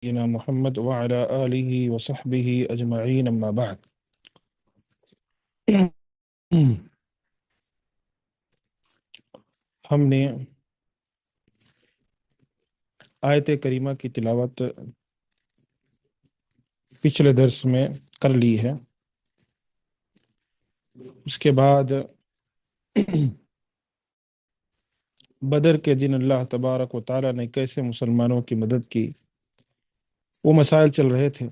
نبينا محمد وعلى آله وصحبه أجمعين أما بعد ہم نے آیت کریمہ کی تلاوت پچھلے درس میں کر لی ہے۔ اس کے بعد بدر کے دن اللہ تبارک و تعالیٰ نے کیسے مسلمانوں کی مدد کی، وہ مسائل چل رہے تھے۔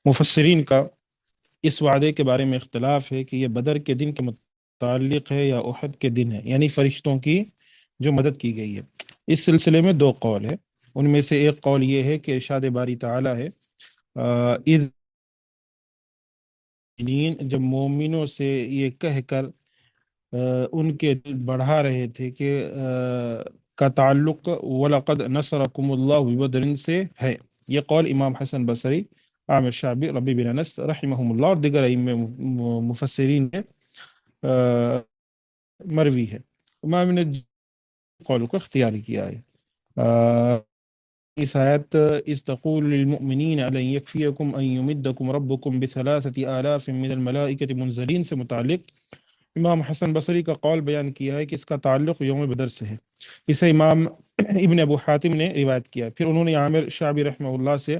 مفسرین کا اس وعدے کے بارے میں اختلاف ہے کہ یہ بدر کے دن کے متعلق ہے یا احد کے دن ہے، یعنی فرشتوں کی جو مدد کی گئی ہے۔ اس سلسلے میں دو قول ہے، ان میں سے ایک قول یہ ہے کہ ارشاد باری تعالیٰ ہے اذ جب مومنوں سے یہ کہہ کر ان کے دل بڑھا رہے تھے کہ کا تعلق وَلَقَدْ نَصَرَكُمُ اللَّهُ بِبَدْرٍ سے ہے۔ یہ قول امام حسن بصری، عامر شعبی، ربیع بن انس رحمہم اللہ اور دیگر ائمہ مفسرین نے مروی ہے۔ امام نے قول کو اختیار کیا ہے۔ اس آیت اذ تقول للمؤمنین لن یکفیکم ان یمدکم ربکم بثلاثۃ آلاف من الملائکۃ منزلین سے متعلق امام حسن بصری کا قول بیان کیا ہے کہ اس کا تعلق یوم بدر سے ہے۔ اسے امام ابن ابو حاتم نے روایت کیا ہے۔ پھر انہوں نے عامر شعبی رحمہ اللہ سے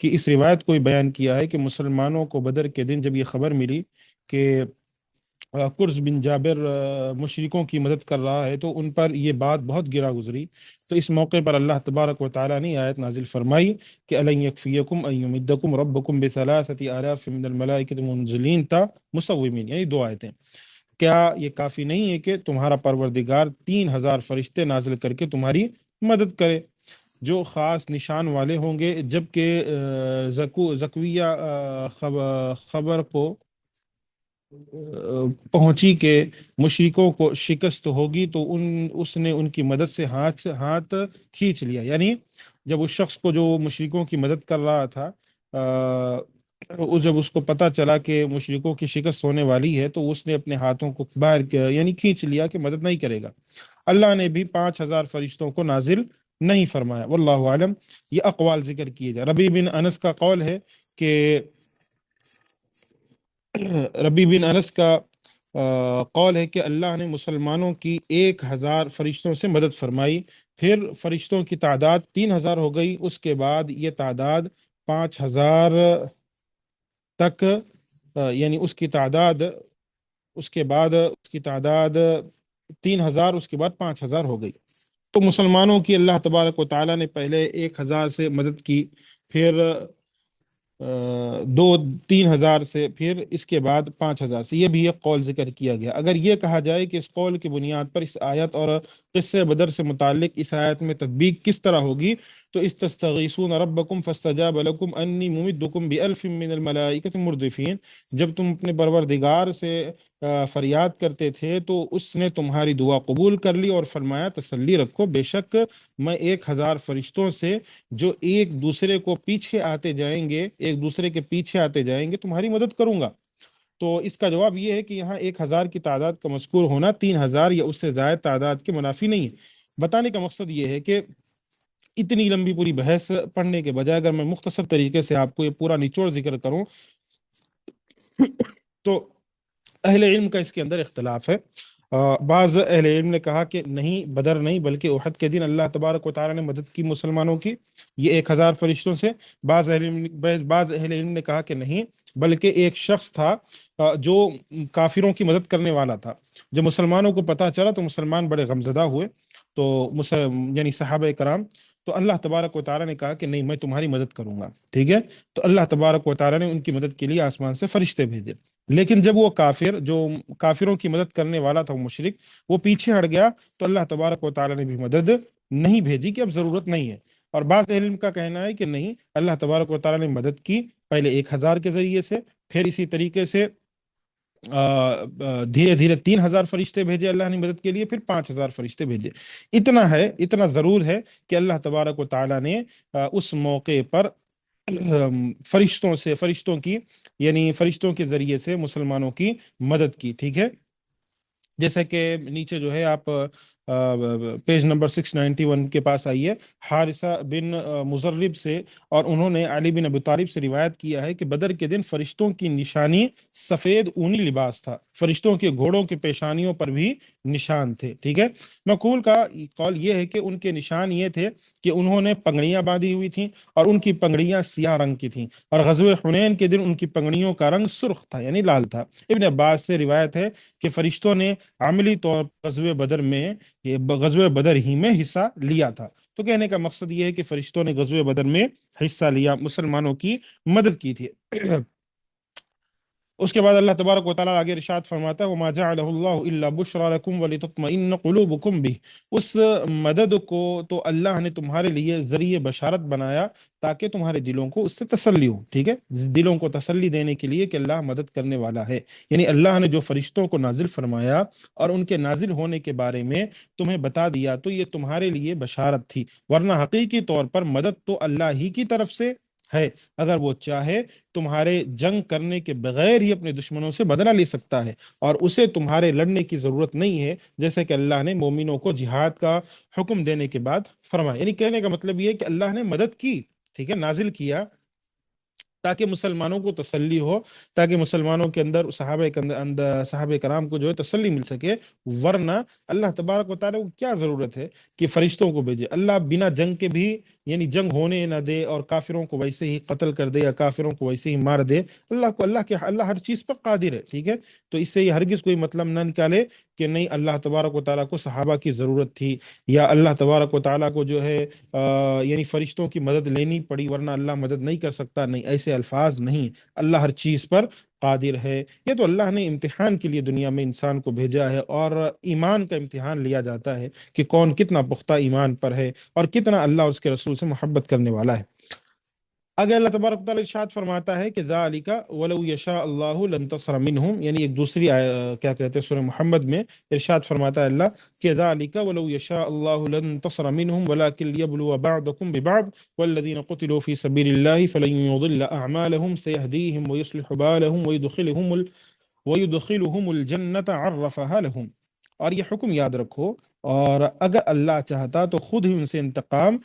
کہ اس روایت کو بیان کیا ہے کہ مسلمانوں کو بدر کے دن جب یہ خبر ملی کہ قرظ بن جابر مشرکوں کی مدد کر رہا ہے تو ان پر یہ بات بہت گرا گزری، تو اس موقع پر اللہ تبارک و تعالیٰ نے آیت نازل فرمائی کہ أَلَنْ يَكْفِيَكُمْ أَنْ يُمِدَّكُمْ رَبُّكُمْ بِثَلَاثَةِ آلَافٍ مِّنَ الْمَلَائِكَةِ مُنْزِلِينَ تا مصومین، یعنی دو آیتیں۔ کیا یہ کافی نہیں ہے کہ تمہارا پروردگار 3000 فرشتے نازل کر کے تمہاری مدد کرے جو خاص نشان والے ہوں گے، جبکہ زکویہ خبر کو پہنچی کہ مشرکوں کو شکست ہوگی تو اس نے ان کی مدد سے ہاتھ کھینچ لیا، یعنی جب اس شخص کو جو مشرکوں کی مدد کر رہا تھا جب اس کو پتہ چلا کہ مشرکوں کی شکست ہونے والی ہے تو اس نے اپنے ہاتھوں کو باہر یعنی کھینچ لیا کہ مدد نہیں کرے گا۔ اللہ نے بھی 5000 فرشتوں کو نازل نہیں فرمایا، واللہ عالم۔ یہ اقوال ذکر کیے جائے۔ ربیع بن انس کا قول ہے کہ ربیع بن انس کا قول ہے کہ اللہ نے مسلمانوں کی 1000 فرشتوں سے مدد فرمائی، پھر فرشتوں کی تعداد 3000 ہو گئی، اس کے بعد یہ تعداد 5000 تک یعنی اس کی تعداد 3000 اس کے بعد 5000 ہو گئی۔ تو مسلمانوں کی اللہ تبارک و تعالیٰ نے پہلے 1000 سے مدد کی، پھر 3000 سے، پھر اس کے بعد 5000 سے۔ یہ بھی ایک قول ذکر کیا گیا۔ اگر یہ کہا جائے کہ اس قول کی بنیاد پر اس آیت اور قصہ بدر سے متعلق اس آیت میں تطبیق کس طرح ہوگی تو استستغیثون ربکم فاستجاب لکم انی ممدکم بألف من الملائکۃ مردفین، جب تم اپنے پروردگار سے فریاد کرتے تھے تو اس نے تمہاری دعا قبول کر لی اور فرمایا تسلی رکھو، بے شک میں 1000 فرشتوں سے جو ایک دوسرے کے پیچھے آتے جائیں گے تمہاری مدد کروں گا۔ تو اس کا جواب یہ ہے کہ یہاں 1000 کی تعداد کا مذکور ہونا 3000 یا اس سے زائد تعداد کے منافی نہیں ہے۔ بتانے کا مقصد یہ ہے کہ اتنی لمبی پوری بحث پڑھنے کے بجائے اگر میں مختصر طریقے سے آپ کو یہ پورا نچوڑ ذکر کروں تو اہل علم کا اس کے اندر اختلاف ہے۔ بعض اہل علم نے کہا کہ نہیں، بدر نہیں بلکہ احد کے دن اللہ تبارک و تعالیٰ نے مدد کی مسلمانوں کی یہ 1000 فرشتوں سے۔ بعض اہل علم نے کہا کہ نہیں، بلکہ ایک شخص تھا جو کافروں کی مدد کرنے والا تھا۔ جب مسلمانوں کو پتہ چلا تو مسلمان بڑے غمزدہ ہوئے، تو یعنی صحابہ کرام، تو اللہ تبارک و تعالیٰ نے کہا کہ نہیں، میں تمہاری مدد کروں گا، ٹھیک ہے۔ تو اللہ تبارک و تعالیٰ نے ان کی مدد کے لیے آسمان سے فرشتے بھیجے، لیکن جب وہ کافر جو کافروں کی مدد کرنے والا تھا، وہ مشرک، وہ پیچھے ہٹ گیا تو اللہ تبارک و تعالیٰ نے بھی مدد نہیں بھیجی کہ اب ضرورت نہیں ہے۔ اور بعض علم کا کہنا ہے کہ نہیں، اللہ تبارک و تعالیٰ نے مدد کی پہلے 1000 کے ذریعے سے، پھر اسی طریقے سے دھیرے دھیرے 3000 فرشتے بھیجے اللہ نے مدد کے لیے، پھر 5000 فرشتے بھیجے۔ اتنا ضرور ہے کہ اللہ تبارک و تعالیٰ نے اس موقع پر فرشتوں کے ذریعے سے مسلمانوں کی مدد کی، ٹھیک ہے۔ جیسا کہ نیچے جو ہے آپ پیج نمبر 691 کے پاس آئی ہے، حارثہ بن مزرب سے، اور انہوں نے علی بن ابی طالب سے روایت کیا ہے کہ بدر کے دن فرشتوں کی نشانی سفید اونی لباس تھا، فرشتوں کے گھوڑوں کے پیشانیوں پر بھی نشان تھے، ٹھیک ہے۔ مقول کا قول یہ ہے کہ ان کے نشان یہ تھے کہ انہوں نے پگڑیاں باندھی ہوئی تھیں، اور ان کی پگڑیاں سیاہ رنگ کی تھیں، اور غزوہ حنین کے دن ان کی پگڑیوں کا رنگ سرخ تھا، یعنی لال تھا۔ ابن عباس سے روایت ہے کہ فرشتوں نے عملی طور پر غزوہ بدر ہی میں حصہ لیا تھا۔ تو کہنے کا مقصد یہ ہے کہ فرشتوں نے غزوہ بدر میں حصہ لیا، مسلمانوں کی مدد کی تھی۔ اس کے بعد اللہ تبارک و تعالیٰ آگے ارشاد فرماتا ہے، وَمَا جَعَلَهُ اللَّهُ إِلَّا بُشْرَىٰ لَكُمْ وَلِتَطْمَئِنَّ قُلُوبُكُمْ بِهِ، اس مدد کو تو اللہ نے تمہارے لیے ذریعہ بشارت بنایا تاکہ تمہارے دلوں کو اس سے تسلی ہو، ٹھیک ہے، دلوں کو تسلی دینے کے لیے کہ اللہ مدد کرنے والا ہے۔ یعنی اللہ نے جو فرشتوں کو نازل فرمایا اور ان کے نازل ہونے کے بارے میں تمہیں بتا دیا، تو یہ تمہارے لیے بشارت تھی، ورنہ حقیقی طور پر مدد تو اللہ ہی کی طرف سے ہے۔ اگر وہ چاہے تمہارے جنگ کرنے کے بغیر ہی اپنے دشمنوں سے بدلہ لے سکتا ہے، اور اسے تمہارے لڑنے کی ضرورت نہیں ہے، جیسے کہ اللہ نے مومنوں کو جہاد کا حکم دینے کے بعد فرمایا۔ یعنی کہنے کا مطلب یہ ہے کہ اللہ نے مدد کی، ٹھیک ہے، نازل کیا تاکہ مسلمانوں کو تسلی ہو، تاکہ مسلمانوں کے اندر صحابہ کرام کو جو ہے تسلی مل سکے، ورنہ اللہ تبارک و تعالیٰ کو کیا ضرورت ہے کہ فرشتوں کو بھیجے؟ اللہ بنا جنگ کے بھی، یعنی جنگ ہونے نہ دے اور کافروں کو ویسے ہی قتل کر دے یا کافروں کو ویسے ہی مار دے، اللہ ہر چیز پر قادر ہے، ٹھیک ہے۔ تو اس سے یہ ہرگز کوئی مطلب نہ نکالے کہ نہیں اللہ تبارک و تعالیٰ کو صحابہ کی ضرورت تھی، یا اللہ تبارک و تعالیٰ کو جو ہے یعنی فرشتوں کی مدد لینی پڑی ورنہ اللہ مدد نہیں کر سکتا، نہیں، ایسے الفاظ نہیں، اللہ ہر چیز پر قادر ہے۔ یہ تو اللہ نے امتحان کے لیے دنیا میں انسان کو بھیجا ہے، اور ایمان کا امتحان لیا جاتا ہے کہ کون کتنا پختہ ایمان پر ہے اور کتنا اللہ اور اس کے رسول سے محبت کرنے والا ہے۔ آگے اللہ تبارک و تعالیٰ ارشاد فرماتا ہے کہ ذالک ولو یشاء اللہ لانتصر منہم، یعنی ایک دوسری کیا کہتے ہیں سورہ محمد میں ارشاد فرماتا ہے اللہ کہ ذالک ولو یشاء اللہ لانتصر منہم ولکن لیبلو بعضکم ببعض والذین قتلوا فی سبیل اللہ فلن یضل اعمالہم سیہدیہم ویصلح بالہم ویدخلہم الجنۃ عرفہا لہم۔ اور یہ حکم یاد رکھو، اور اگر اللہ چاہتا تو خود ہی ان سے انتقام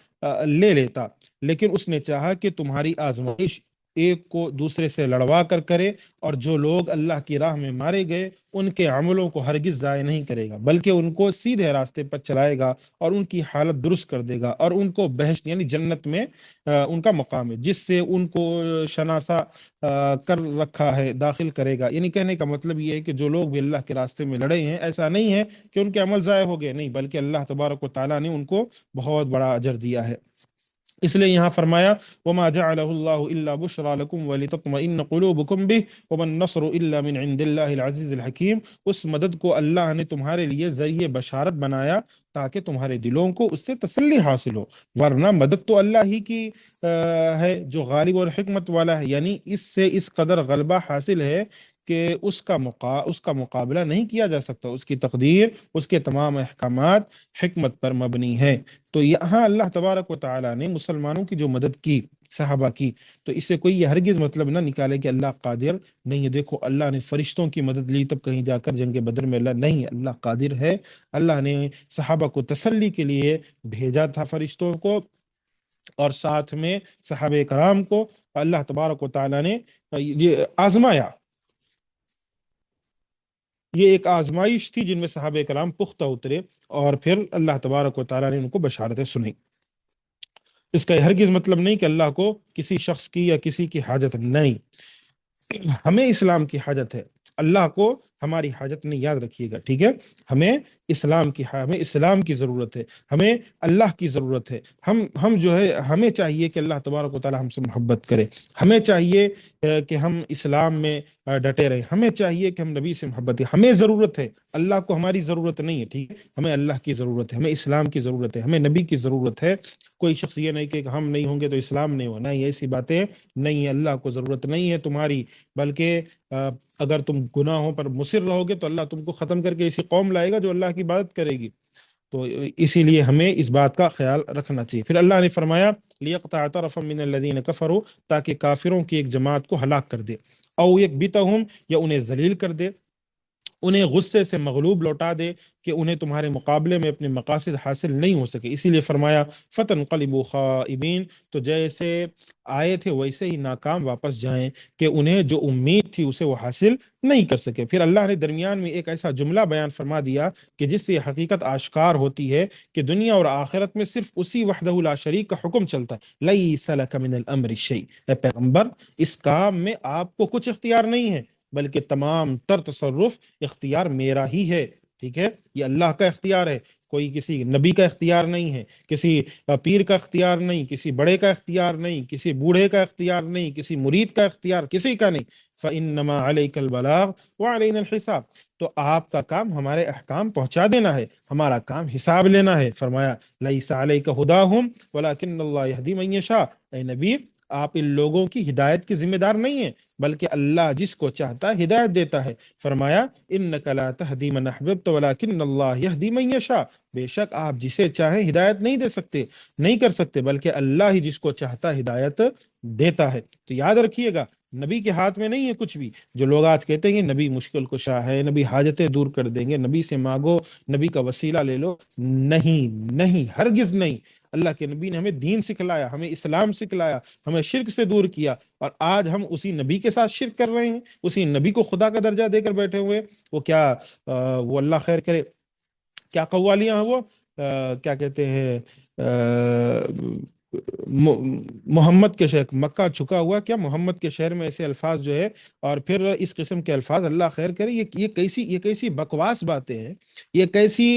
لے لیتا، لیکن اس نے چاہا کہ تمہاری آزمائش ایک کو دوسرے سے لڑوا کر کرے، اور جو لوگ اللہ کی راہ میں مارے گئے ان کے عملوں کو ہرگز ضائع نہیں کرے گا، بلکہ ان کو سیدھے راستے پر چلائے گا اور ان کی حالت درست کر دے گا، اور ان کو بہشت یعنی جنت میں ان کا مقام ہے جس سے ان کو شناسا کر رکھا ہے داخل کرے گا۔ یعنی کہنے کا مطلب یہ ہے کہ جو لوگ بھی اللہ کے راستے میں لڑے ہیں، ایسا نہیں ہے کہ ان کے عمل ضائع ہو گئے، نہیں، بلکہ اللہ تبارک و تعالیٰ نے ان کو بہت بڑا اجر دیا ہے۔ اس لیے یہاں فرمایا وما جعلہ اللہ الا بشرا لکم ولتطمئن قلوبکم بہ وما النصر الا من عند اللہ العزیز الحکیم، اس مدد کو اللہ نے تمہارے لیے ذریعہ بشارت بنایا تاکہ تمہارے دلوں کو اس سے تسلی حاصل ہو، ورنہ مدد تو اللہ ہی کی ہے جو غالب اور حکمت والا ہے، یعنی اس سے اس قدر غلبہ حاصل ہے کہ اس کا مقابلہ نہیں کیا جا سکتا، اس کی تقدیر، اس کے تمام احکامات حکمت پر مبنی ہے۔ تو یہاں اللہ تبارک و تعالیٰ نے مسلمانوں کی جو مدد کی، صحابہ کی، تو اس سے کوئی یہ ہرگز مطلب نہ نکالے کہ اللہ قادر نہیں ہے۔ دیکھو اللہ نے فرشتوں کی مدد لی تب کہیں جا کر جنگ بدر میں اللہ نہیں، اللہ قادر ہے۔ اللہ نے صحابہ کو تسلی کے لیے بھیجا تھا فرشتوں کو، اور ساتھ میں صحابہ کرام کو اللہ تبارک و تعالیٰ نے یہ آزمایا۔ یہ ایک آزمائش تھی جن میں صحابہ کرام پختہ اترے، اور پھر اللہ تبارک و تعالیٰ نے ان کو بشارتیں سنی۔ اس کا ہرگز مطلب نہیں کہ اللہ کو کسی شخص کی یا کسی کی حاجت نہیں، ہمیں اسلام کی حاجت ہے، اللہ کو ہماری حاجت نہیں، یاد رکھیے گا، ٹھیک ہے۔ ہمیں اسلام کی ضرورت ہے، ہمیں اللہ کی ضرورت ہے۔ ہم جو ہے ہمیں چاہیے کہ اللہ تبارک و تعالی ہم سے محبت کرے، ہمیں چاہیے کہ ہم اسلام میں ڈٹے رہیں، ہمیں چاہیے کہ ہم نبی سے محبت ہے، ہمیں ضرورت ہے، اللہ کو ہماری ضرورت نہیں ہے، ٹھیک ہے۔ ہمیں اللہ کی ضرورت ہے، ہمیں اسلام کی ضرورت ہے، ہمیں نبی کی ضرورت ہے۔ کوئی شخص یہ نہیں کہ ہم نہیں ہوں گے تو اسلام نہیں ہونا، یہ ایسی باتیں نہیں ہے۔ اللہ کو ضرورت نہیں ہے تمہاری، بلکہ اگر تم گناہوں پر مصر رہو گے تو اللہ تم کو ختم کر کے ایسی قوم لائے گا جو اللہ کی عبادت کرے گی۔ تو اسی لیے ہمیں اس بات کا خیال رکھنا چاہیے۔ پھر اللہ نے فرمایا لِيَقْطَعَ طَرَفًا مِّنَ الَّذِينَ كَفَرُوا، تاکہ کافروں کی ایک جماعت کو ہلاک کر دے، او یکبتہم، یا انہیں ذلیل کر دے، انہیں غصے سے مغلوب لوٹا دے کہ انہیں تمہارے مقابلے میں اپنے مقاصد حاصل نہیں ہو سکے، اسی لیے فرمایا فتنقلبوا خائبین، تو جیسے آئے تھے ویسے ہی ناکام واپس جائیں کہ انہیں جو امید تھی اسے وہ حاصل نہیں کر سکے۔ پھر اللہ نے درمیان میں ایک ایسا جملہ بیان فرما دیا کہ جس سے یہ حقیقت آشکار ہوتی ہے کہ دنیا اور آخرت میں صرف اسی وحدہ لا شریک کا حکم چلتا ہے، لیس لک من الامر شیء، اے پیغمبر اس کام میں آپ کو کچھ اختیار نہیں ہے، بلکہ تمام تر تصرف اختیار میرا ہی ہے، ٹھیک ہے، یہ اللہ کا اختیار ہے، کوئی کسی نبی کا اختیار نہیں ہے، کسی پیر کا اختیار نہیں، کسی بڑے کا اختیار نہیں، کسی بوڑھے کا اختیار نہیں، کسی مرید کا اختیار کسی کا نہیں۔ فَإِنَّمَا عَلَيْكَ الْبَلَاغُ وَعَلَيْنَا الْحِسَابُ، تو آپ کا کام ہمارے احکام پہنچا دینا ہے، ہمارا کام حساب لینا ہے۔ فرمایا لَيْسَ عَلَيْكَ هُدَاهُمْ وَلَكِنَّ اللَّهَ يَهْدِي مَن يَشَاءُ، اے نبی آپ ان لوگوں کی ہدایت کے ذمہ دار نہیں ہیں، بلکہ اللہ جس کو چاہتا ہے ہدایت دیتا ہے۔ فرمایا انک لا تہدی من احببت ولکن اللہ یہدی من یشاء، بے شک آپ جسے چاہیں ہدایت نہیں دے سکتے، نہیں کر سکتے، بلکہ اللہ ہی جس کو چاہتا ہدایت دیتا ہے۔ تو یاد رکھیے گا نبی کے ہاتھ میں نہیں ہے کچھ بھی۔ جو لوگ آج کہتے ہیں کہ نبی مشکل کشا ہے، نبی حاجتیں دور کر دیں گے، نبی سے مانگو، نبی کا وسیلہ لے لو، نہیں نہیں، ہرگز نہیں۔ اللہ کے نبی نے ہمیں دین سکھلایا، ہمیں اسلام سکھلایا، ہمیں شرک سے دور کیا، اور آج ہم اسی نبی کے ساتھ شرک کر رہے ہیں، اسی نبی کو خدا کا درجہ دے کر بیٹھے ہوئے۔ وہ کیا وہ اللہ خیر کرے، کیا قوالیاں ہیں وہ کیا کہتے ہیں محمد کے شہر مکہ چھکا ہوا، کیا محمد کے شہر میں ایسے الفاظ جو ہے، اور پھر اس قسم کے الفاظ، اللہ خیر کرے، یہ کیسی بکواس باتیں ہیں، یہ کیسی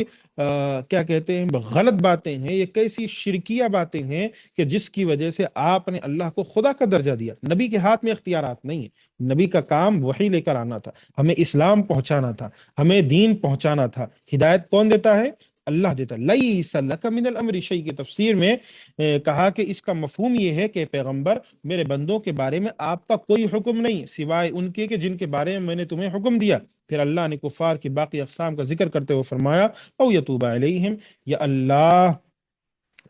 کیا کہتے ہیں غلط باتیں ہیں، یہ کیسی شرکیہ باتیں ہیں کہ جس کی وجہ سے آپ نے اللہ کو خدا کا درجہ دیا۔ نبی کے ہاتھ میں اختیارات نہیں ہیں، نبی کا کام وحی لے کر آنا تھا، ہمیں اسلام پہنچانا تھا، ہمیں دین پہنچانا تھا۔ ہدایت کون دیتا ہے؟ اللہ دیتا ہے۔ لیس لک من الامر شیء کی تفسیر میں کہا کہ اس کا مفہوم یہ ہے کہ پیغمبر میرے بندوں کے بارے میں آپ کا کوئی حکم نہیں سوائے ان کے کہ جن کے بارے میں نے تمہیں حکم دیا۔ پھر اللہ نے کفار کی باقی اقسام کا ذکر کرتے ہوئے فرمایا او یتوب علیہم، یا اللہ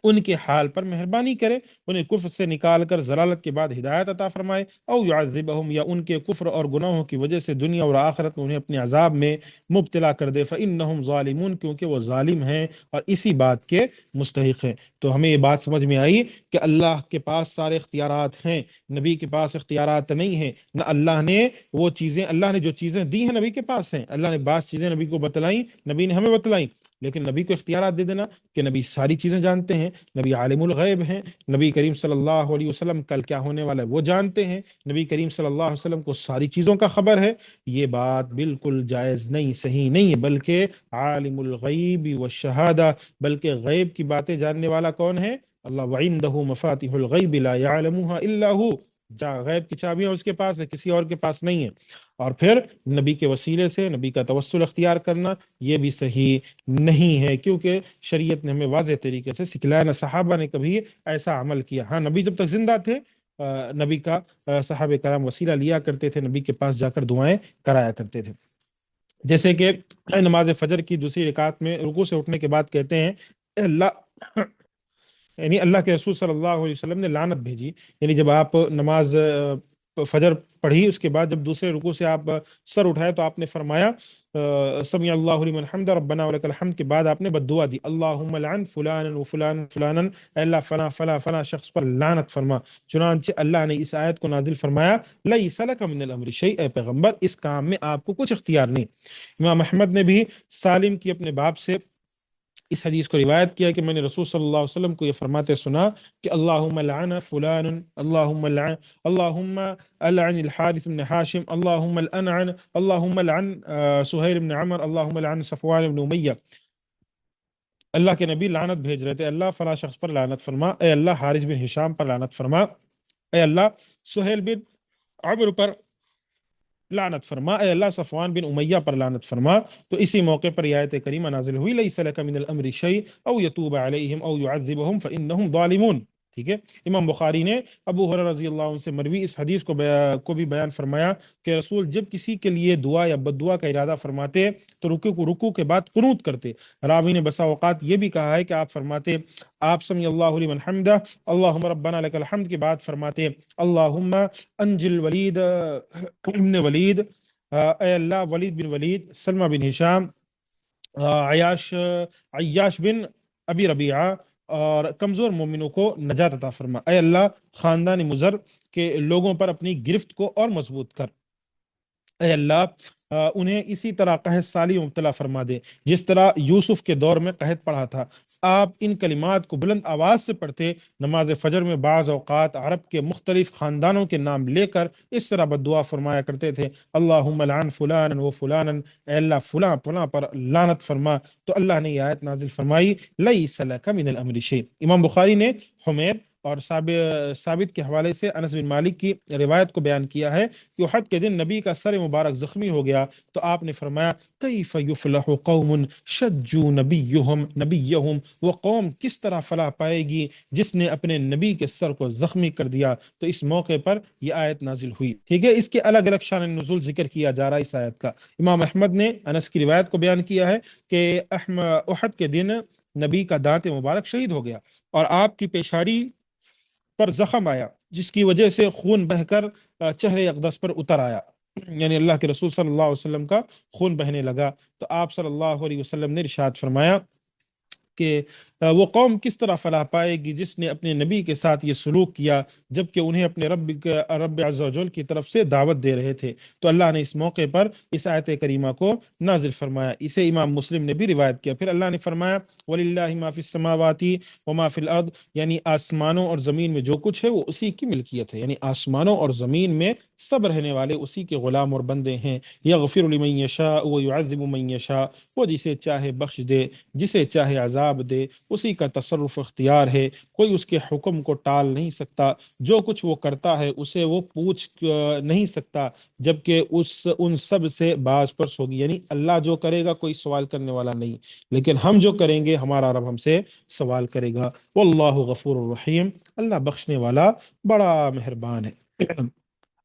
ان کے حال پر مہربانی کرے، انہیں کفر سے نکال کر ضلالت کے بعد ہدایت عطا فرمائے، او یعذبہم، یا ان کے کفر اور گناہوں کی وجہ سے دنیا اور آخرت میں انہیں اپنے عذاب میں مبتلا کر دے، فإنہم ظالمون، کیونکہ وہ ظالم ہیں اور اسی بات کے مستحق ہیں۔ تو ہمیں یہ بات سمجھ میں آئی کہ اللہ کے پاس سارے اختیارات ہیں، نبی کے پاس اختیارات نہیں ہیں، نہ اللہ نے وہ چیزیں، اللہ نے جو چیزیں دی ہیں نبی کے پاس ہیں، اللہ نے بعض چیزیں نبی کو بتلائیں، نبی نے ہمیں بتلائیں، لیکن نبی کو اختیارات دے دینا کہ نبی ساری چیزیں جانتے ہیں، نبی عالم الغیب ہیں، نبی کریم صلی اللہ علیہ وسلم کل کیا ہونے والا ہے وہ جانتے ہیں، نبی کریم صلی اللہ علیہ وسلم کو ساری چیزوں کا خبر ہے، یہ بات بالکل جائز نہیں، صحیح نہیں ہے۔ بلکہ عالم الغیب والشہادہ، بلکہ غیب کی باتیں جاننے والا کون ہے؟ اللہ، وعنده مفاتیح الغیب لا يعلمها الا هو، غیب کی چابیاں اس کے پاس ہے، کسی اور کے پاس نہیں ہے۔ اور پھر نبی کے وسیلے سے نبی کا توسل اختیار کرنا یہ بھی صحیح نہیں ہے، کیونکہ شریعت نے ہمیں واضح طریقے سے سکھلایا، نہ صحابہ نے کبھی ایسا عمل کیا۔ ہاں نبی جب تک زندہ تھے نبی کا صحابہ کرام وسیلہ لیا کرتے تھے، نبی کے پاس جا کر دعائیں کرایا کرتے تھے، جیسے کہ نماز فجر کی دوسری رکعت میں رکوع سے اٹھنے کے بعد کہتے ہیں اے اللہ، یعنی اللہ کے رسول صلی اللہ علیہ وسلم نے لعنت بھیجی، یعنی جب آپ نماز فجر پڑھی اس کے بعد جب دوسرے رکوع سے آپ سر اٹھائے تو آپ نے فرمایا سمع اللہ لمن حمد ربنا ولک الحمد کے بعد آپ نے بد دعا دی، اللہم لعن فلانا وفلانا فلانا، اے اللہ فلاں فلاں فلاں شخص پر لعنت فرما۔ چنانچہ اللہ نے اس آیت کو نازل فرمایا لیس لک من الامر شیء، اے پیغمبر اس کام میں آپ کو کچھ اختیار نہیں۔ امام احمد نے بھی سالم کی اپنے باپ سے اس حدیث کو روایت کیا کہ میں نے رسول صلی اللہ علیہ وسلم کو یہ فرماتے سنا کہ اللہم لعن فلان، اللہم العن الحارث بن حاشم، اللہم لعن سہیل بن عمر، اللہم لعن صفوان بن امیہ۔ اللہ کے نبی لعنت بھیج رہے تھے، اللہ فلاں شخص پر لعنت فرما، اے اللہ حارث بن ہشام پر لعنت فرما، اے اللہ سہیل بن عمر پر لعنت فرما، اے اللہ صفوان بن امیہ پر لعنت فرما۔ تو اسی موقع پر یہ آیت کریمہ نازل ہوئی لیس لک من الامر شیء او یتوب علیہم او یعذبہم فانہم ظالمون، ٹھیک ہے۔ امام بخاری نے ابو ہریرہ رضی اللہ عنہ سے مروی اس حدیث کو بھی بیان فرمایا کہ رسول جب کسی کے لیے دعا یا بد دعا کا ارادہ فرماتے تو رکوع کے بعد قنوت کرتے۔ راوی نے بسا اوقات یہ بھی کہا ہے کہ آپ فرماتے آپ سمع اللہ لمن حمدہ اللہم ربنا لک الحمد کے بعد فرماتے اللہم انجل ولید ابن ولید اے اللہ ولید بن ولید، سلمہ بن ہشام، عیاش عیاش بن ابی ربیعہ اور کمزور مومنوں کو نجات عطا فرما۔ اے اللہ خاندان مضر کے لوگوں پر اپنی گرفت کو اور مضبوط کر۔ اے اللہ انہیں اسی طرح قحط سالی مبتلا فرما دے جس طرح یوسف کے دور میں قحط پڑا تھا۔ آپ ان کلمات کو بلند آواز سے پڑھتے، نماز فجر میں بعض اوقات عرب کے مختلف خاندانوں کے نام لے کر اس طرح بددعا فرمایا کرتے تھے: اللہم لعن فلانا و فلانا، اے اللہ فلاں فلاں پر لعنت فرما۔ تو اللہ نے یہ آیت نازل فرمائی: لیس لک من الامر شیء۔ امام بخاری نے حمید اور ثابت کے حوالے سے انس بن مالک کی روایت کو بیان کیا ہے کہ احد کے دن نبی کا سر مبارک زخمی ہو گیا تو آپ نے فرمایا: کیف یفلح قوم شجوا نبیہم، وہ قوم کس طرح فلاح پائے گی جس نے اپنے نبی کے سر کو زخمی کر دیا۔ تو اس موقع پر یہ آیت نازل ہوئی، ٹھیک ہے۔ اس کے الگ الگ شان نزول ذکر کیا جا رہا ہے اس آیت کا۔ امام احمد نے انس کی روایت کو بیان کیا ہے کہ احد کے دن نبی کا دانت مبارک شہید ہو گیا اور آپ کی پیشانی پر زخم آیا جس کی وجہ سے خون بہ کر چہرے اقدس پر اتر آیا، یعنی اللہ کے رسول صلی اللہ علیہ وسلم کا خون بہنے لگا۔ تو آپ صلی اللہ علیہ وسلم نے ارشاد فرمایا کہ وہ قوم کس طرح فلاح پائے گی جس نے اپنے نبی کے ساتھ یہ سلوک کیا جبکہ انہیں اپنے رب عز و جل کی طرف سے دعوت دے رہے تھے۔ تو اللہ نے اس موقع پر اس آیت کریمہ کو نازل فرمایا۔ اسے امام مسلم نے بھی روایت کیا۔ پھر اللہ نے فرمایا: وَلِلَّهِ مَا فِي السَّمَاوَاتِ وَمَا فِي الْأَرْضِ، یعنی آسمانوں اور زمین میں جو کچھ ہے وہ اسی کی ملکیت ہے، یعنی آسمانوں اور زمین میں سب رہنے والے اسی کے غلام اور بندے ہیں۔ یغفر لمن یشاء ویعذب من یشاء، وہ جسے چاہے بخش دے، جسے چاہے عذاب دے، اسی کا تصرف اختیار ہے، کوئی اس کے حکم کو ٹال نہیں سکتا، جو کچھ وہ کرتا ہے اسے وہ پوچھ نہیں سکتا جبکہ ان سب سے باز پرس ہوگی، یعنی اللہ جو کرے گا کوئی سوال کرنے والا نہیں، لیکن ہم جو کریں گے ہمارا رب ہم سے سوال کرے گا۔ واللہ غفور الرحیم، اللہ بخشنے والا بڑا مہربان ہے۔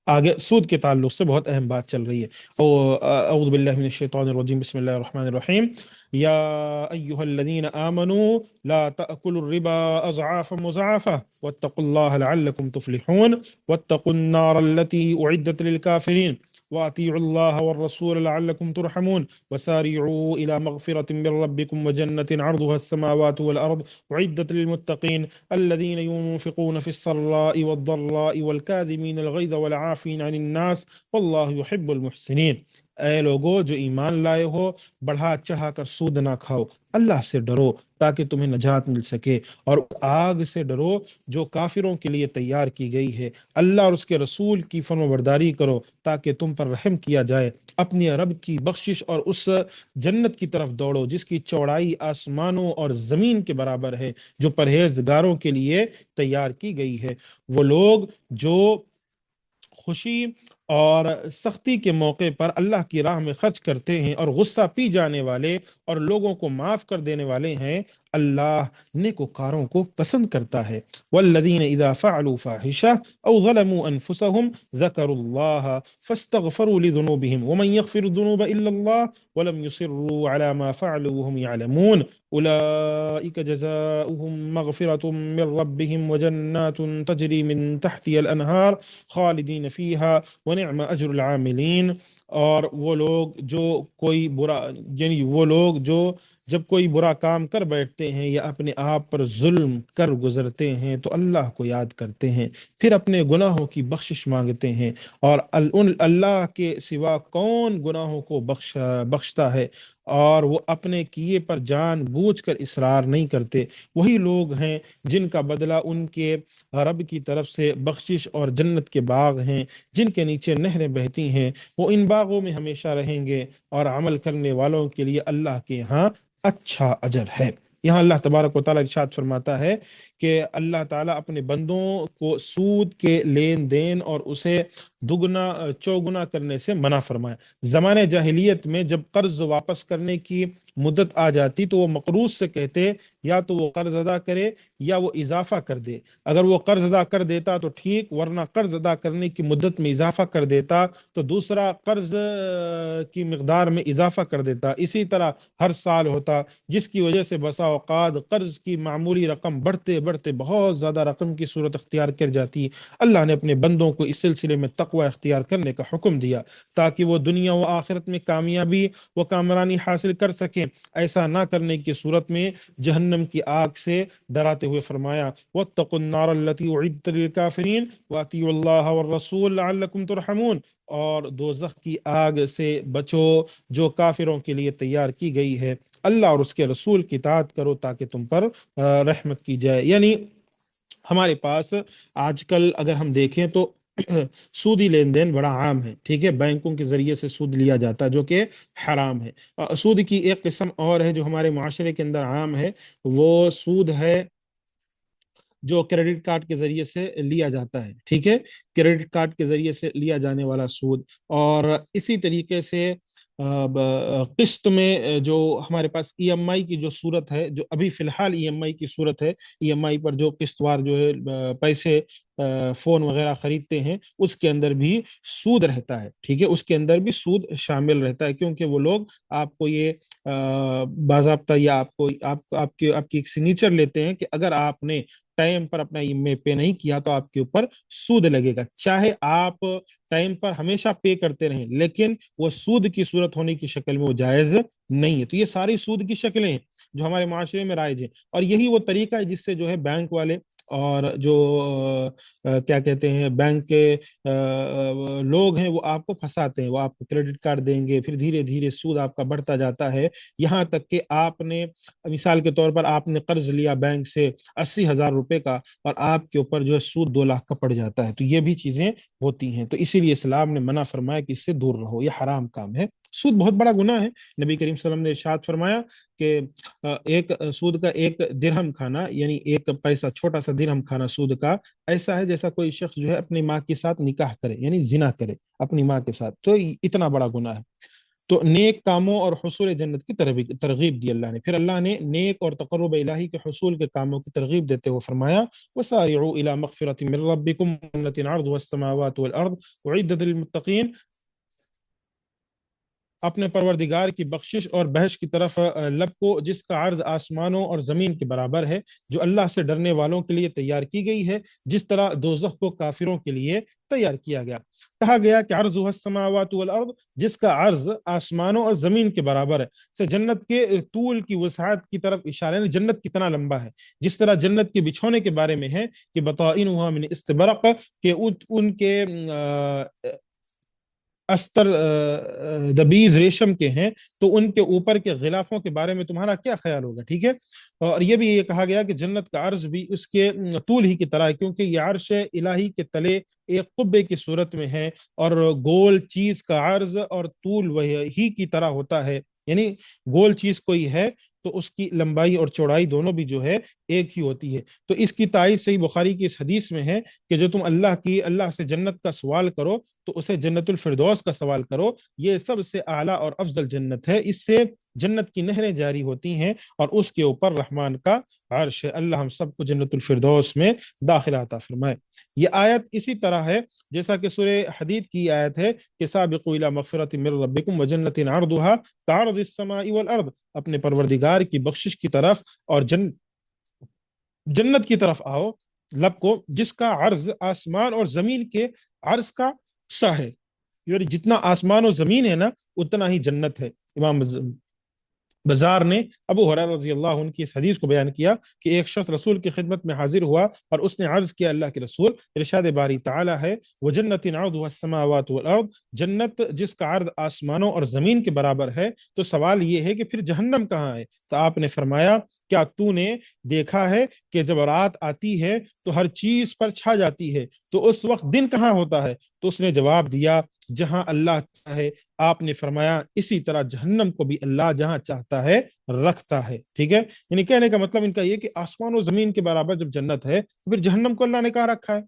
آگے سود کے تعلق سے بہت اہم بات چل رہی ہے۔ اعوذ باللہ من الشیطان الرجیم، بسم اللہ الرحمن الرحیم۔ یا ایہا الذین آمنوا لا تأکلوا الربا اضعافا مضاعفہ واتقوا اللہ لعلکم تفلحون واتقوا النار التي اعدت للکافرین واطیعوا اللہ والرسول لعلکم ترحمون وسارعوا الى مغفرة من ربکم وجنة عرضها السماوات والارض اعدت للمتقین الذين ينفقون في السراء والضراء والكاظمين الغيظ والعافين عن الناس والله يحب المحسنين۔ اے لوگو جو ایمان لائے ہو، بڑھا چڑھا کر سود نہ کھاؤ، اللہ سے ڈرو تاکہ تمہیں نجات مل سکے، اور آگ سے ڈرو جو کافروں کے لیے تیار کی گئی ہے۔ اللہ اور اس کے رسول کی فرمانبرداری کرو تاکہ تم پر رحم کیا جائے۔ اپنے رب کی بخشش اور اس جنت کی طرف دوڑو جس کی چوڑائی آسمانوں اور زمین کے برابر ہے، جو پرہیزگاروں کے لیے تیار کی گئی ہے۔ وہ لوگ جو خوشی اور سختی کے موقع پر اللہ کی راہ میں خرچ کرتے ہیں اور غصہ پی جانے والے اور لوگوں کو معاف کر دینے والے ہیں، اللہ نیکوکاروں کو پسند کرتا ہے۔ والذین اذا فعلوا فاحشہ او ظلموا انفسهم ذکروا اللہ فاستغفروا لذنوبهم ومن یغفر الذنوب الا اللہ ولم يصروا على ما فعلوا وهم يعلمون اولئک جزاؤهم مغفرة من ربهم وجنات تجری من تحتها الانہار خالدین فیہا ونعم اجر العاملین۔ اور وہ لوگ جو کوئی برا، یعنی وہ لوگ جو جب کوئی برا کام کر بیٹھتے ہیں یا اپنے آپ پر ظلم کر گزرتے ہیں تو اللہ کو یاد کرتے ہیں، پھر اپنے گناہوں کی بخشش مانگتے ہیں، اور اللہ کے سوا کون گناہوں کو بخشتا ہے، اور وہ اپنے کیے پر جان بوجھ کر اصرار نہیں کرتے، وہی لوگ ہیں جن کا بدلہ ان کے رب کی طرف سے بخشش اور جنت کے باغ ہیں جن کے نیچے نہریں بہتی ہیں، وہ ان باغوں میں ہمیشہ رہیں گے، اور عمل کرنے والوں کے لیے اللہ کے ہاں اچھا اجر ہے۔ یہاں اللہ تبارک و تعالیٰ ارشاد فرماتا ہے کہ اللہ تعالیٰ اپنے بندوں کو سود کے لین دین اور اسے دگنا چوگنا کرنے سے منع فرمایا۔ زمانے جاہلیت میں جب قرض واپس کرنے کی مدت آ جاتی تو وہ مقروض سے کہتے یا تو وہ قرض ادا کرے یا وہ اضافہ کر دے، اگر وہ قرض ادا کر دیتا تو ٹھیک، ورنہ قرض ادا کرنے کی مدت میں اضافہ کر دیتا تو دوسرا قرض کی مقدار میں اضافہ کر دیتا، اسی طرح ہر سال ہوتا، جس کی وجہ سے بسا اوقات قرض کی معمولی رقم بڑھتے بڑھتے بہت زیادہ رقم کی صورت اختیار کر جاتی ہے۔ اللہ نے اپنے بندوں کو اس سلسلے میں تقوی اختیار کرنے کا حکم دیا تاکہ وہ دنیا و آخرت میں کامیابی و کامرانی حاصل کر سکیں۔ ایسا نہ کرنے کی صورت میں جہنم کی آگ سے ڈراتے ہوئے فرمایا وَاتَّقُوا النَّارَ الَّتِي أُعِدَّتْ لِلْكَافِرِينَ وَأَطِيعُوا اللَّهَ وَالرَّسُولَ لَعَلَّكُمْ تُرْحَمُونَ، اور دوزخ کی آگ سے بچو جو کافروں کے لیے تیار کی گئی ہے، اللہ اور اس کے رسول کی اطاعت کرو تاکہ تم پر رحمت کی جائے۔ یعنی ہمارے پاس آج کل اگر ہم دیکھیں تو سودی لین دین بڑا عام ہے، ٹھیک ہے، بینکوں کے ذریعے سے سود لیا جاتا ہے جو کہ حرام ہے۔ سود کی ایک قسم اور ہے جو ہمارے معاشرے کے اندر عام ہے، وہ سود ہے جو کریڈٹ کارڈ کے ذریعے سے لیا جاتا ہے، ٹھیک ہے، کریڈٹ کارڈ کے ذریعے سے لیا جانے والا سود۔ اور اسی طریقے سے قسط میں جو ہمارے پاس ای ایم آئی کی جو صورت ہے، جو ابھی فی الحال ای ایم آئی کی صورت ہے، ای ایم آئی پر جو قسط وار جو ہے پیسے فون وغیرہ خریدتے ہیں، اس کے اندر بھی سود رہتا ہے، ٹھیک ہے، اس کے اندر بھی سود شامل رہتا ہے، کیونکہ وہ لوگ آپ کو یہ باضابطہ یا آپ کی ایک سگنیچر لیتے ہیں کہ اگر آپ نے ٹائم پر اپنا ای ایم آئی پے نہیں کیا تو آپ کے اوپر سود لگے گا، چاہے آپ ٹائم پر ہمیشہ پے کرتے رہیں، لیکن وہ سود کی صورت ہونے کی شکل میں وہ جائز نہیں ہے۔ تو یہ ساری سود کی شکلیں ہیں جو ہمارے معاشرے میں رائج ہیں، اور یہی وہ طریقہ ہے جس سے جو ہے بینک والے اور جو کیا کہتے ہیں بینک کے لوگ ہیں وہ آپ کو پھنساتے ہیں، وہ آپ کو کریڈٹ کارڈ دیں گے، پھر دھیرے دھیرے سود آپ کا بڑھتا جاتا ہے، یہاں تک کہ آپ نے مثال کے طور پر آپ نے قرض لیا بینک سے 80,000 روپے کا، اور آپ کے اوپر جو ہے سود 2 لاکھ کا پڑ جاتا ہے۔ تو یہ بھی چیزیں ہوتی ہیں، تو اسی لیے اسلام نے منع فرمایا کہ اس سے دور رہو، یہ حرام کام ہے، سود بہت بڑا گناہ ہے۔ نبی کریم صلی اللہ علیہ وسلم نے ارشاد فرمایا کہ ایک سود کا 1 درہم کھانا، یعنی 1 پیسہ، چھوٹا سا درہم کھانا سود کا، ایسا ہے جیسا کوئی شخص جو ہے اپنی ماں کے ساتھ نکاح کرے، یعنی زنا کرے اپنی ماں کے ساتھ، تو اتنا بڑا گناہ ہے۔ تو نیک کاموں اور حصول جنت کی ترغیب دی اللہ نے، پھر اللہ نے نیک اور تقرب الہی کے حصول کے کاموں کی ترغیب دیتے ہوئے فرمایا وَسَارِعُوا إِلَى مَغْفِرَةٍ مِّن رَّبِّكُمْ وَجَنَّةٍ عَرْضُهَا السَّمَاوَاتُ وَالْأَرْضُ أُعِدَّتْ لِلْمُتَّقِينَ، اپنے پروردگار کی بخشش اور بحش کی طرف لب کو جس کا عرض آسمانوں اور زمین کے برابر ہے، جو اللہ سے ڈرنے والوں کے لیے تیار کی گئی ہے، جس طرح دوزخ کو کافروں کے لیے تیار کیا گیا۔ کہا گیا کہ عرض السماوات والارض، جس کا عرض آسمانوں اور زمین کے برابر ہے، سے جنت کے طول کی وسعت کی طرف اشارہ ہے، جنت کتنا لمبا ہے، جس طرح جنت کے بچھونے کے بارے میں ہے کہ بطائنها من استبرق، کہ ان کے استر دبیز ریشم کے ہیں، تو ان کے اوپر کے غلافوں کے بارے میں تمہارا کیا خیال ہوگا، ٹھیک ہے۔ اور یہ بھی یہ کہا گیا کہ جنت کا عرض بھی اس کے طول ہی کی طرح ہے، کیونکہ یہ عرش الہی کے تلے ایک قبے کی صورت میں ہے، اور گول چیز کا عرض اور طول وہی کی طرح ہوتا ہے، یعنی گول چیز کوئی ہے تو اس کی لمبائی اور چوڑائی دونوں بھی جو ہے ایک ہی ہوتی ہے۔ تو اس کی تائید صحیح بخاری کی اس حدیث میں ہے کہ جو تم اللہ سے جنت کا سوال کرو تو اسے جنت الفردوس کا سوال کرو، یہ سب سے اعلیٰ اور افضل جنت ہے، اس سے جنت کی نہریں جاری ہوتی ہیں، اور اس کے اوپر رحمان کا عرش ہے۔ اللہ ہم سب کو جنت الفردوس میں داخلہ عطا فرمائے۔ یہ آیت اسی طرح ہے جیسا کہ سورہ حدید کی آیت ہے کہ سابقوا الی مغفرۃ من ربکم وجنۃ عرضها کعرض السماء والارض، اپنے پروردگار کی بخشش کی طرف اور جنت کی طرف آؤ، لب کو جس کا عرض آسمان اور زمین کے عرض کا سا ہے، یعنی جتنا آسمان و زمین ہے نا اتنا ہی جنت ہے۔ امام بزار نے ابو ہریرہ رضی اللہ عنہ کی اس حدیث کو بیان کیا کہ ایک شخص رسول کی خدمت میں حاضر ہوا اور اس نے عرض کیا اللہ کے رسول، ارشاد باری تعالی ہے وجنت عرضها السماوات والارض، جنت جس کا عرض آسمانوں اور زمین کے برابر ہے، تو سوال یہ ہے کہ پھر جہنم کہاں ہے؟ تو آپ نے فرمایا کیا تو نے دیکھا ہے کہ جب رات آتی ہے تو ہر چیز پر چھا جاتی ہے، تو اس وقت دن کہاں ہوتا ہے؟ تو اس نے جواب دیا جہاں اللہ چاہے۔ آپ نے فرمایا اسی طرح جہنم کو بھی اللہ جہاں چاہتا ہے رکھتا ہے، ٹھیک ہے۔ یعنی کہنے کا مطلب ان کا یہ کہ آسمان و زمین کے برابر جب جنت ہے تو پھر جہنم کو اللہ نے کہاں رکھا ہے؟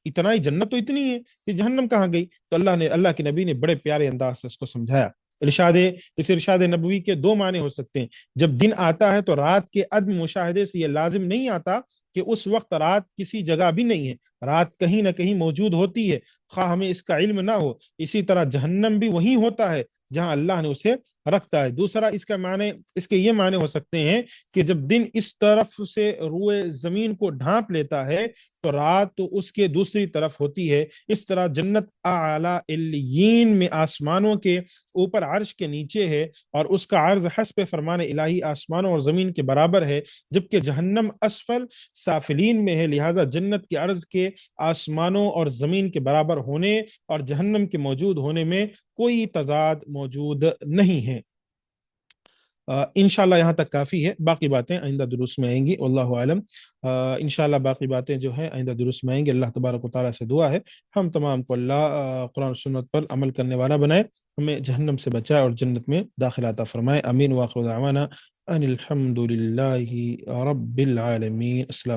اتنا ہی جنت تو اتنی ہے کہ جہنم کہاں گئی؟ تو اللہ کے نبی نے بڑے پیارے انداز سے اس کو سمجھایا۔ ارشاد نبوی کے 2 معنی ہو سکتے ہیں۔ جب دن آتا ہے تو رات کے عدم مشاہدے سے یہ لازم نہیں آتا کہ اس وقت رات کسی جگہ بھی نہیں ہے، رات کہیں نہ کہیں موجود ہوتی ہے، خواہ ہمیں اس کا علم نہ ہو۔ اسی طرح جہنم بھی وہیں ہوتا ہے جہاں اللہ نے اسے رکھتا ہے۔ دوسرا اس کا معنی، اس کے یہ معنی ہو سکتے ہیں کہ جب دن اس طرف سے روئے زمین کو ڈھانپ لیتا ہے تو رات تو اس کے دوسری طرف ہوتی ہے۔ اس طرح جنت اعلی علیین میں آسمانوں کے اوپر عرش کے نیچے ہے، اور اس کا عرض حسب فرمان الہی آسمانوں اور زمین کے برابر ہے، جبکہ جہنم اسفل سافلین میں ہے۔ لہذا جنت کے عرض کے آسمانوں اور زمین کے برابر ہونے اور جہنم کے موجود ہونے میں کوئی تضاد موجود نہیں ہے۔ انشاءاللہ یہاں تک کافی ہے، باقی باتیں آئندہ دروس میں آئیں گی، واللہ عالم۔ انشاءاللہ باقی باتیں جو ہیں آئندہ دروس میں آئیں گی۔ اللہ تبارک و تعالیٰ سے دعا ہے ہم تمام کو اللہ قرآن و سنت پر عمل کرنے والا بنائے، ہمیں جہنم سے بچائے اور جنت میں داخل عطا فرمائے۔ آمین۔ وآخر دعوانا ان الحمد للہ رب العالمین۔ السلام